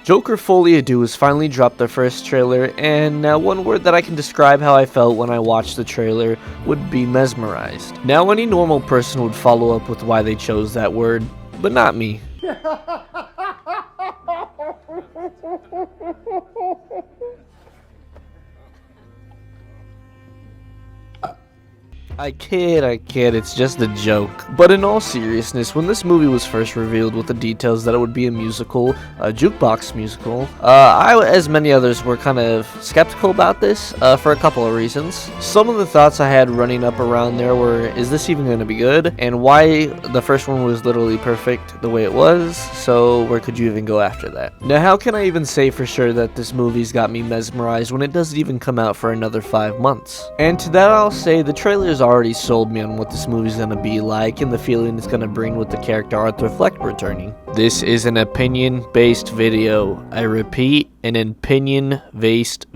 Joker Folie has finally dropped their first trailer, and one word that I can describe how I felt when I watched the trailer would be mesmerized. Now, any normal person would follow up with why they chose that word, but not me. I kid, it's just a joke. But in all seriousness, when this movie was first revealed with the details that it would be a musical, a jukebox musical, I, as many others, were kind of skeptical about this, for a couple of reasons. Some of the thoughts I had running up around there were, is this even going to be good? And why the first one was literally perfect the way it was, so where could you even go after that? Now, how can I even say for sure that this movie's got me mesmerized when it doesn't even come out for another 5 months? And to that I'll say, the trailers already sold me on what this movie's gonna be like and the feeling it's gonna bring with the character Arthur Fleck returning. This is an opinion-based video. I repeat, an opinion-based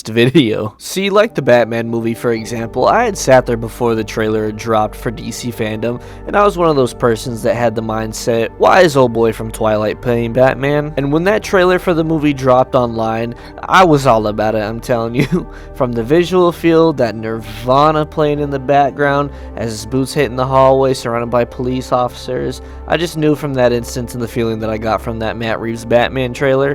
video. See, like the Batman movie, for example, I had sat there before the trailer had dropped for DC fandom, and I was one of those persons that had the mindset, why is old boy from Twilight playing Batman? And when that trailer for the movie dropped online, I was all about it, I'm telling you. From the visual feel, that Nirvana playing in the background, as his boots hitting the hallway surrounded by police officers, I just knew from that instance and the feeling that I got from that Matt Reeves Batman trailer,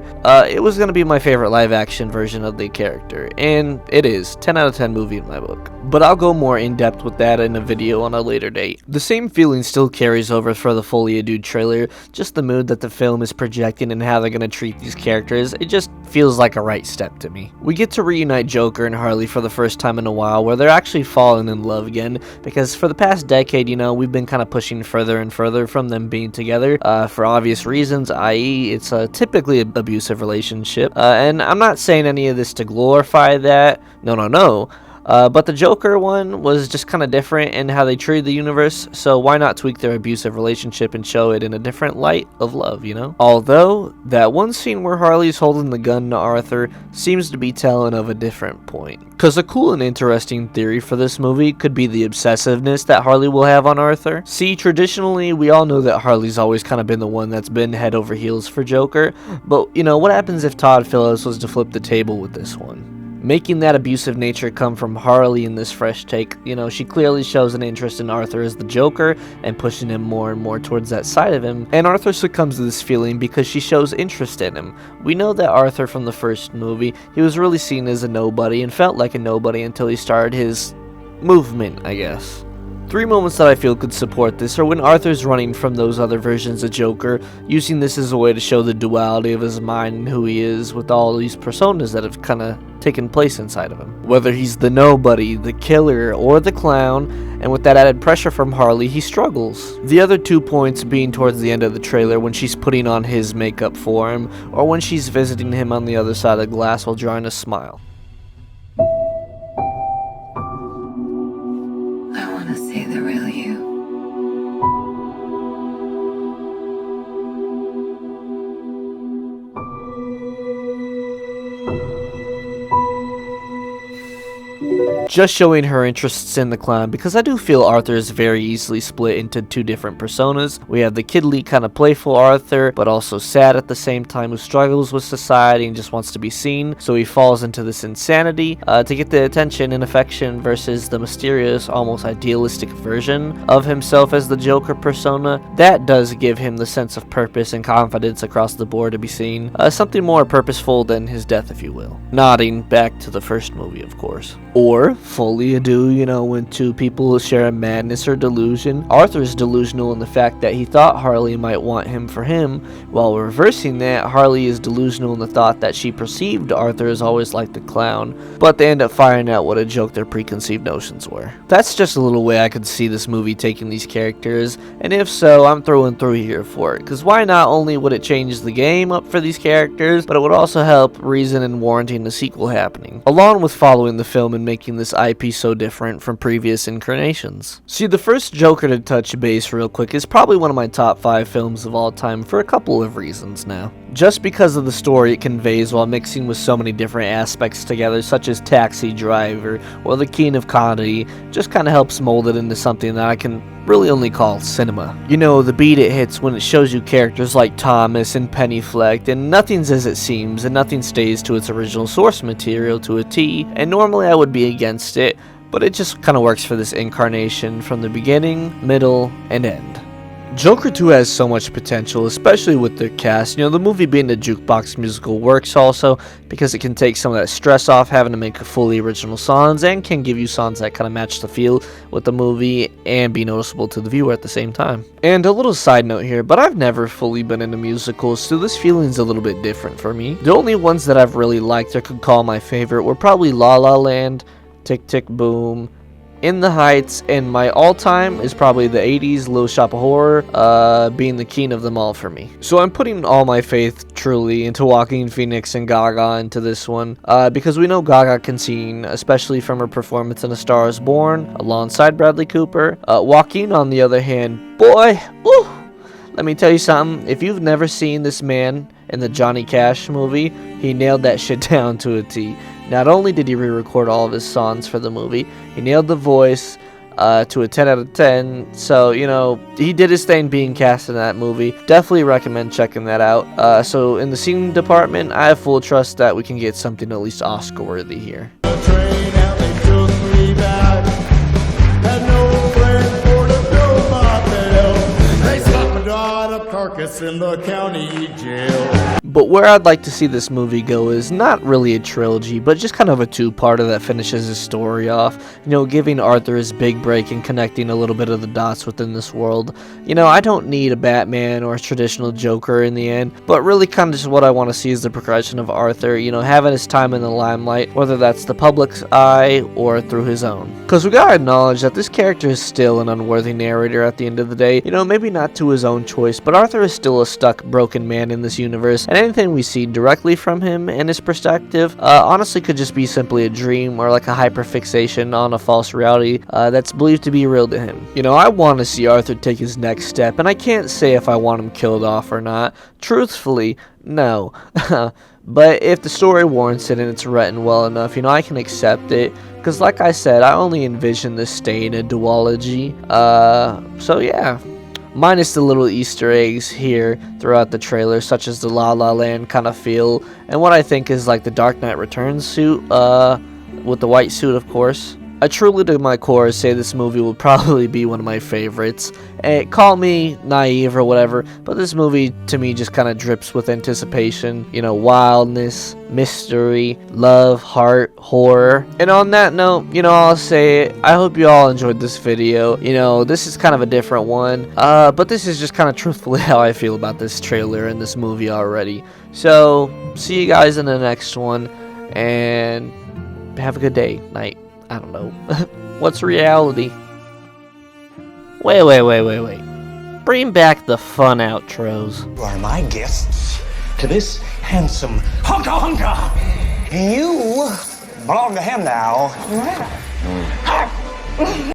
it was going to be my favorite live action version of the character, and it is. 10 out of 10 movie in my book. But I'll go more in depth with that in a video on a later date. The same feeling still carries over for the Folie trailer, just the mood that the film is projecting and how they're going to treat these characters, it just feels like a right step to me. We get to reunite Joker and Harley for the first time in a while, where they're actually falling in love again, because for the past decade, you know, we've been kind of pushing further and further from them being together, for obvious reasons, i.e. it's typically an abusive relationship, and I'm not saying any of this to glorify that, no. But the Joker one was just kind of different in how they treated the universe, so why not tweak their abusive relationship and show it in a different light of love, you know? Although, that one scene where Harley's holding the gun to Arthur seems to be telling of a different point. Because a cool and interesting theory for this movie could be the obsessiveness that Harley will have on Arthur. See, traditionally, we all know that Harley's always kind of been the one that's been head over heels for Joker, but, you know, what happens if Todd Phillips was to flip the table with this one? Making that abusive nature come from Harley in this fresh take, you know, she clearly shows an interest in Arthur as the Joker and pushing him more and more towards that side of him, and Arthur succumbs to this feeling because she shows interest in him. We know that Arthur from the first movie, he was really seen as a nobody and felt like a nobody until he started his movement, I guess. 3 moments that I feel could support this are when Arthur's running from those other versions of Joker, using this as a way to show the duality of his mind and who he is with all these personas that have kind of taken place inside of him. Whether he's the nobody, the killer, or the clown, and with that added pressure from Harley, he struggles. The other 2 points being towards the end of the trailer when she's putting on his makeup for him, or when she's visiting him on the other side of the glass while drawing a smile. I want to see the real you. Just showing her interests in the clown, because I do feel Arthur is very easily split into 2 different personas. We have the kidly kind of playful Arthur, but also sad at the same time, who struggles with society and just wants to be seen, so he falls into this insanity to get the attention and affection, versus the mysterious, almost idealistic version of himself as the Joker persona. That does give him the sense of purpose and confidence across the board to be seen, something more purposeful than his death, if you will. Nodding back to the first movie, of course. Or Folie, you know, when 2 people share a madness or delusion. Arthur's delusional in the fact that he thought Harley might want him for him, while reversing that, Harley is delusional in the thought that she perceived Arthur as always like the clown, but they end up finding out what a joke their preconceived notions were. That's just a little way I could see this movie taking these characters, and if so, I'm through and through here for it, because why not only would it change the game up for these characters, but it would also help reason and warranting the sequel happening, along with following the film and making this IP so different from previous incarnations. See, the first Joker to touch base real quick is probably one of my top 5 films of all time for a couple of reasons now. just because of the story it conveys while mixing with so many different aspects together, such as Taxi Driver or The King of Comedy, just kind of helps mold it into something that I can really only call cinema. You know, the beat it hits when it shows you characters like Thomas and Pennyfleck, and nothing's as it seems, and nothing stays to its original source material to a T, and normally I would be against it, but it just kind of works for this incarnation from the beginning, middle, and end. Joker 2 has so much potential, especially with the cast. You know, the movie being a jukebox musical works also because it can take some of that stress off having to make fully original songs, and can give you songs that kind of match the feel with the movie and be noticeable to the viewer at the same time. And a little side note here, but I've never fully been into musicals, so this feeling's a little bit different for me. The only ones that I've really liked or could call my favorite were probably La La Land, Tick Tick Boom, In the Heights, and my all-time is probably the 80s Little Shop of Horror, being the king of them all for me. So I'm putting all my faith truly into Joaquin Phoenix and Gaga into this one, because we know Gaga can sing, especially from her performance in A Star Is Born alongside Bradley Cooper. Joaquin, on the other hand, boy, woo, let me tell you something. If you've never seen this man in the Johnny Cash movie, he nailed that shit down to a T. Not only did he re-record all of his songs for the movie, he nailed the voice to a 10 out of 10. So, you know, he did his thing being cast in that movie. Definitely recommend checking that out. So in the singing department, I have full trust that we can get something at least Oscar-worthy here. In the county jail. But where I'd like to see this movie go is not really a trilogy, but just kind of a two-parter that finishes his story off. You know, giving Arthur his big break and connecting a little bit of the dots within this world. You know, I don't need a Batman or a traditional Joker in the end, but really kind of just what I want to see is the progression of Arthur, you know, having his time in the limelight, whether that's the public's eye or through his own. Because we gotta acknowledge that this character is still an unworthy narrator at the end of the day. You know, maybe not to his own choice, but Arthur is still a stuck, broken man in this universe, and anything we see directly from him and his perspective honestly could just be simply a dream or like a hyperfixation on a false reality that's believed to be real to him. You know, I want to see Arthur take his next step, and I can't say if I want him killed off or not. Truthfully, no. But if the story warrants it and it's written well enough, you know, I can accept it. Because like I said, I only envision this staying a duology. So yeah. Minus the little Easter eggs here throughout the trailer, such as the La La Land kind of feel, and what I think is like the Dark Knight Returns suit, with the white suit, of course. I truly, to my core, say this movie will probably be one of my favorites. And call me naive or whatever, but this movie to me just kind of drips with anticipation, you know, wildness, mystery, love, heart, horror. And on that note, you know, I'll say I hope you all enjoyed this video. You know, this is kind of a different one, but this is just kind of truthfully how I feel about this trailer and this movie already. So, see you guys in the next one, and have a good day, night. I don't know. What's reality? Wait. Bring back the fun outros. You are my guests to this handsome hunka. You belong to him now.